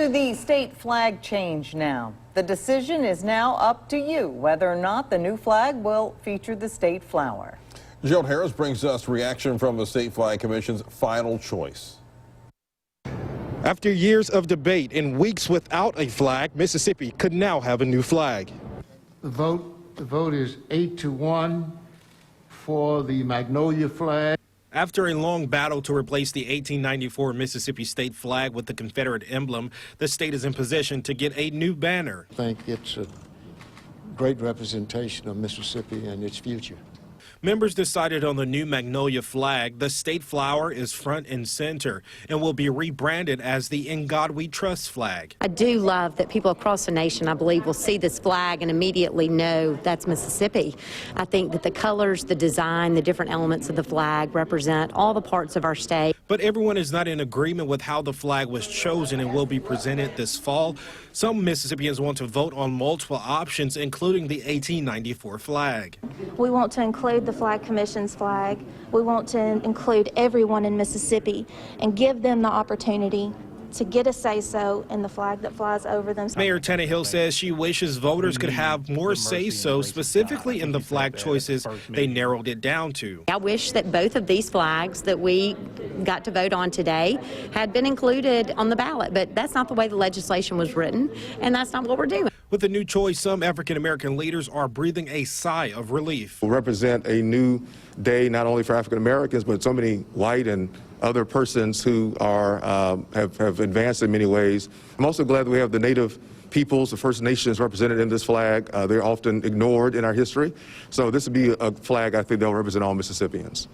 To the state flag change now. The decision is now up to you whether or not the new flag will feature the state flower. Gerald Harris brings us reaction from the State Flag Commission's final choice. After years of debate and weeks without a flag, Mississippi could now have a new flag. The vote is 8-1 for the Magnolia flag. After a long battle to replace the 1894 Mississippi state flag with the Confederate emblem, the state is in position to get a new banner. I think it's a great representation of Mississippi and its future. Members decided on the new Magnolia flag. The state flower is front and center and will be rebranded as the In God We Trust flag. I do love that people across the nation, I believe, will see this flag and immediately know that's Mississippi. I think that the colors, the design, the different elements of the flag represent all the parts of our state. But everyone is not in agreement with how the flag was chosen and will be presented this fall. Some Mississippians want to vote on multiple options, including the 1894 flag. We want to include the Flag Commission's flag. We want to include everyone in Mississippi and give them the opportunity to get a say-so in the flag that flies over them. Mayor Tannehill says she wishes voters could have more say-so, specifically in the flag choices they narrowed it down to. I wish that both of these flags that we got to vote on today had been included on the ballot, but that's not the way the legislation was written, and that's not what we're doing. With the new choice, some African-American leaders are breathing a sigh of relief. Will represent a new day not only for African Americans, but so many white and other persons who are have advanced in many ways. I'm also glad that we have the Native peoples, the First Nations represented in this flag. They're often ignored in our history. So this would be a flag I think that will represent all Mississippians.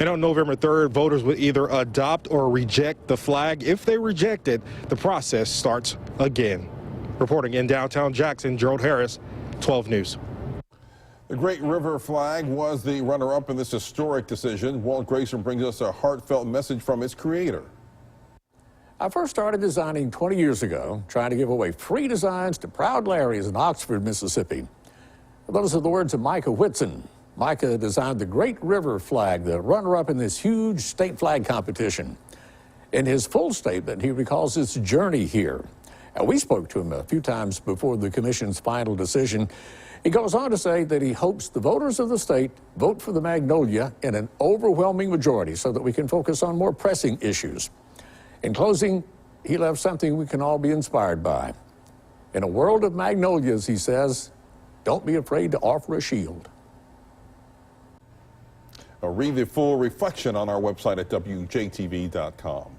And on November 3rd, voters will either adopt or reject the flag. If they reject it, the process starts again. Reporting in downtown Jackson, Gerald Harris, 12 News. The Great River flag was the runner-up in this historic decision. Walt Grayson brings us a heartfelt message from its creator. I first started designing 20 years ago, trying to give away free designs to proud Larrys in Oxford, Mississippi. Those are the words of Micah Whitson. Micah designed the Great River flag, the runner-up in this huge state flag competition. In his full statement, he recalls his journey here. We spoke to him a few times before the commission's final decision. He goes on to say that he hopes the voters of the state vote for the Magnolia in an overwhelming majority so that we can focus on more pressing issues. In closing, he left something we can all be inspired by. In a world of magnolias, he says, don't be afraid to offer a shield. Read the full reflection on our website at WJTV.com.